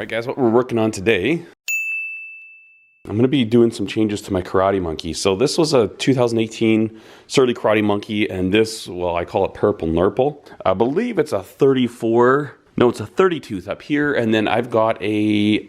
Alright guys, what we're working on today, I'm going to be doing some changes to my karate monkey. So this was a 2018 Surly Karate Monkey, and this, well, I call it purple nurple. I believe it's a 34, no, it's a 30 tooth up here, and then I've got a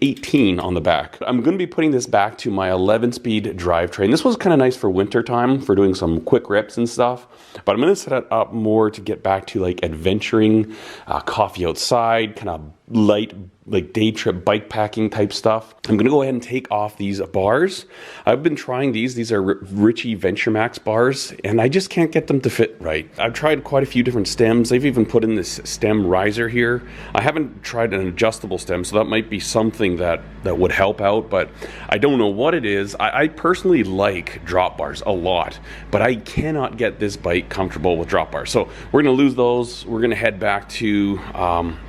18 on the back. I'm going to be putting this back to my 11-speed drivetrain. This was kind of nice for winter time for doing some quick rips and stuff, but I'm going to set it up more to get back to like adventuring, coffee outside, kind of light, like day trip bike packing type stuff. I'm gonna go ahead and take off these bars. I've been trying these. These are Ritchy Venture-Max bars, and I just can't get them to fit right. I've tried quite a few different stems. They've even put in this stem riser here. I haven't tried an adjustable stem, so that might be something that would help out, but I don't know what it is. I personally like drop bars a lot, but I cannot get this bike comfortable with drop bars. So we're gonna lose those. We're gonna head back to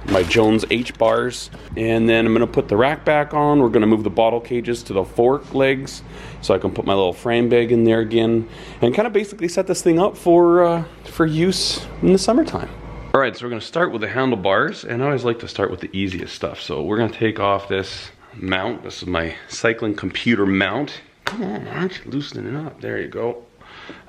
my Jones H bars, and then I'm gonna put the rack back on. We're gonna move the bottle cages to the fork legs so I can put my little frame bag in there again and kind of basically set this thing up for use in the summertime. All right, so we're gonna start with the handlebars, and I always like to start with the easiest stuff. So we're gonna take off this mount. This is my cycling computer mount. Come on, aren't you loosening it up? There you go.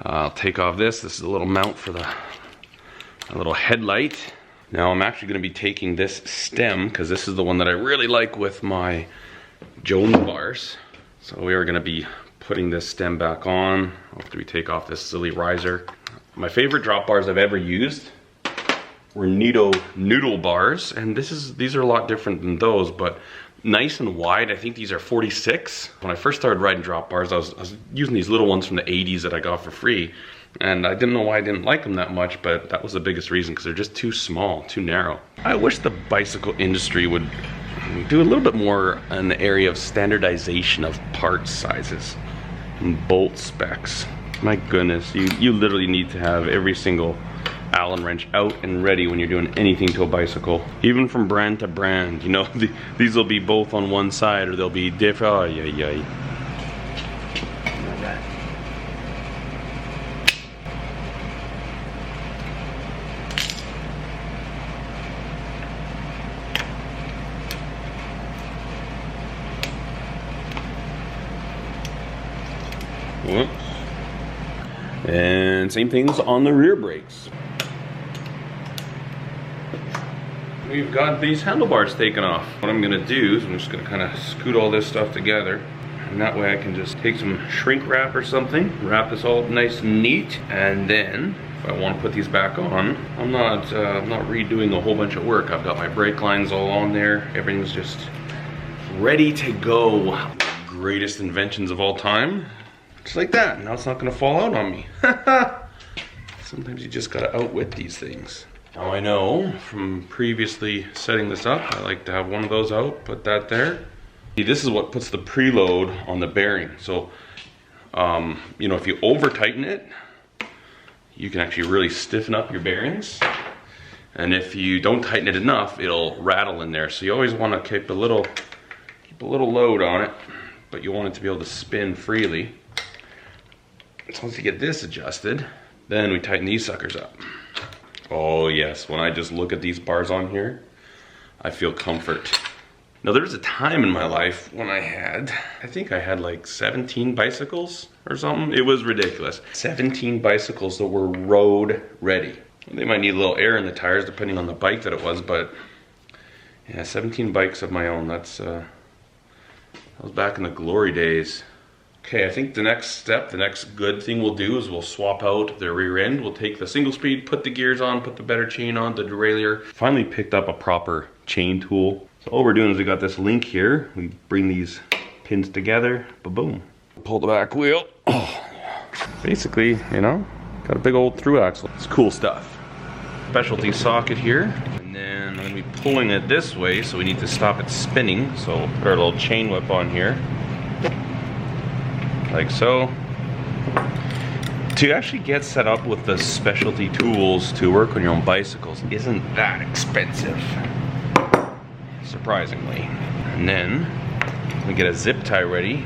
I'll take off this. This is a little mount for a little headlight. Now I'm actually going to be taking this stem, because this is the one that I really like with my Jones bars. So we are going to be putting this stem back on after we take off this silly riser. My favorite drop bars I've ever used were noodle bars, and these are a lot different than those, but nice and wide. I think these are 46. When I first started riding drop bars, I was using these little ones from the 80s that I got for free. And I didn't know why I didn't like them that much, but that was the biggest reason, because they're just too small, too narrow. I wish the bicycle industry would do a little bit more in the area of standardization of part sizes and bolt specs. My goodness, you literally need to have every single Allen wrench out and ready when you're doing anything to a bicycle. Even from brand to brand, you know, these will be both on one side or they'll be different. Oh, yeah. Whoops. And same things on the rear brakes. We've got these handlebars taken off. What I'm gonna do is I'm just gonna kind of scoot all this stuff together, and that way I can just take some shrink wrap or something, wrap this all nice and neat, and then if I want to put these back on, I'm not redoing a whole bunch of work. I've got my brake lines all on there. Everything's just ready to go. Greatest inventions of all time. Just like that. Now it's not gonna fall out on me. Sometimes you just gotta outwit these things. Now I know from previously setting this up, I like to have one of those out, put that there. See, this is what puts the preload on the bearing. So, you know, if you over tighten it, you can actually really stiffen up your bearings. And if you don't tighten it enough, it'll rattle in there. So you always wanna keep a little load on it, but you want it to be able to spin freely. So once you get this adjusted, then we tighten these suckers up. Oh yes, when I just look at these bars on here, I feel comfort. Now there was a time in my life when I think I had like 17 bicycles or something. It was ridiculous. 17 bicycles that were road ready. They might need a little air in the tires depending on the bike that it was, but yeah, 17 bikes of my own. That was back in the glory days. Okay, I think the next step, the next good thing we'll do is we'll swap out the rear end. We'll take the single speed, put the gears on, put the better chain on, the derailleur. Finally picked up a proper chain tool. So all we're doing is we got this link here. We bring these pins together, ba-boom. Pull the back wheel. Oh, basically, you know, got a big old through axle. It's cool stuff. Specialty socket here. And then I'm gonna be pulling it this way, so we need to stop it spinning. So we'll put our little chain whip on here. Like so. To actually get set up with the specialty tools to work on your own bicycles isn't that expensive, surprisingly. And then we get a zip tie ready,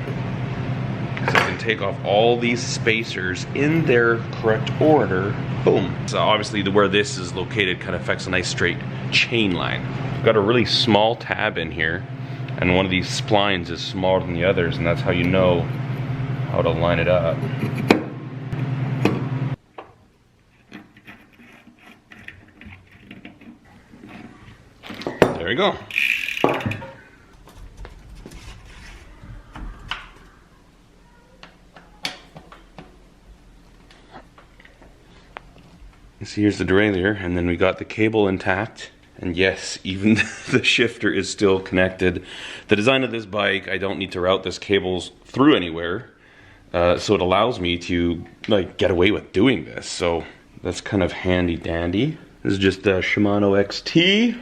so I can take off all these spacers in their correct order. Boom. So obviously where this is located kind of affects a nice straight chain line. I've got a really small tab in here. And one of these splines is smaller than the others, and that's how you know how to line it up. There you go. So here's the derailleur, and then we got the cable intact. And yes, even the shifter is still connected. The design of this bike, I don't need to route this cables through anywhere. So it allows me to like get away with doing this. So that's kind of handy dandy. This is just a Shimano XT.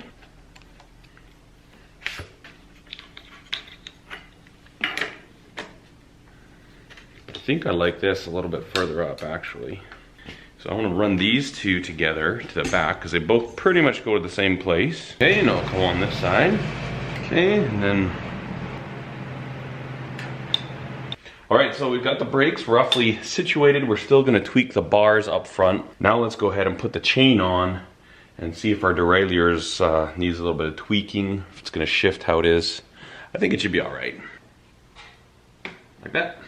I think I like this a little bit further up actually. So I want to run these two together to the back because they both pretty much go to the same place. Okay, and I'll go on this side. Okay, and then... Alright, so we've got the brakes roughly situated. We're still going to tweak the bars up front. Now let's go ahead and put the chain on and see if our derailleurs needs a little bit of tweaking, if it's going to shift how it is. I think it should be alright. Like that.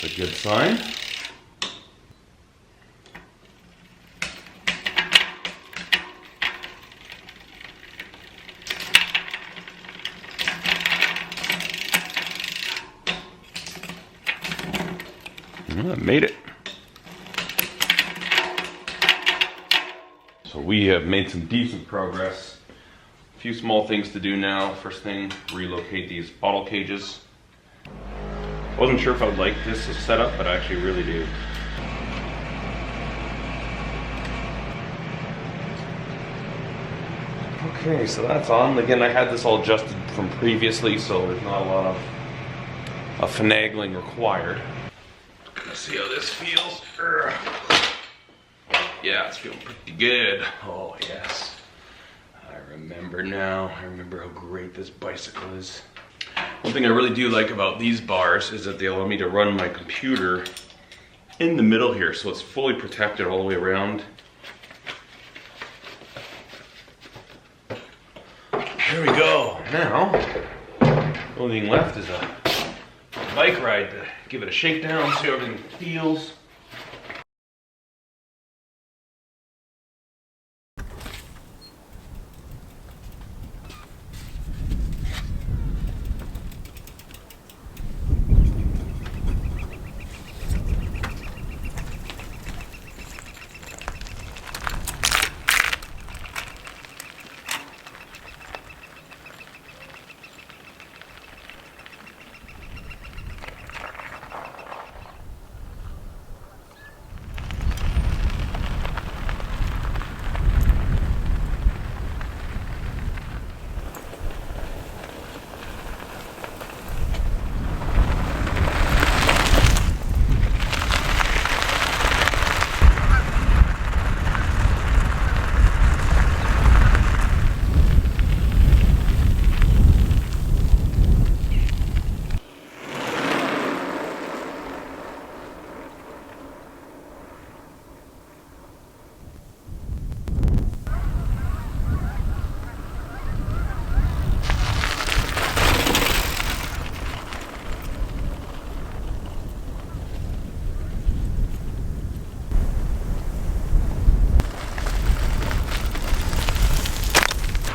That's a good sign. I made it. So we have made some decent progress. A few small things to do now. First thing, relocate these bottle cages. Wasn't sure if I would like this as setup, but I actually really do. Okay, so that's on. Again, I had this all adjusted from previously, so there's not a lot of finagling required. Let's see how this feels. Yeah, it's feeling pretty good. Oh yes, I remember now. I remember how great this bicycle is. One thing I really do like about these bars is that they allow me to run my computer in the middle here, so it's fully protected all the way around. There we go. Now, the only thing left is a bike ride to give it a shakedown, see how everything feels.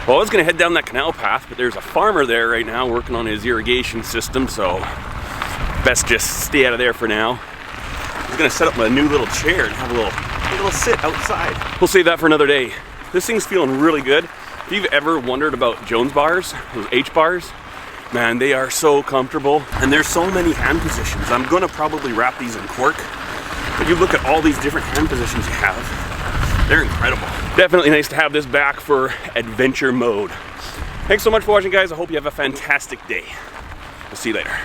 Well, I was gonna head down that canal path, but there's a farmer there right now working on his irrigation system, so best just stay out of there for now. I was gonna set up my new little chair and have a little sit outside. We'll save that for another day. This thing's feeling really good. If you've ever wondered about Jones bars, those H bars, man, they are so comfortable. And there's so many hand positions. I'm gonna probably wrap these in cork, but you look at all these different hand positions you have, they're incredible. Definitely nice to have this back for adventure mode. Thanks so much for watching, guys. I hope you have a fantastic day. We'll see you later.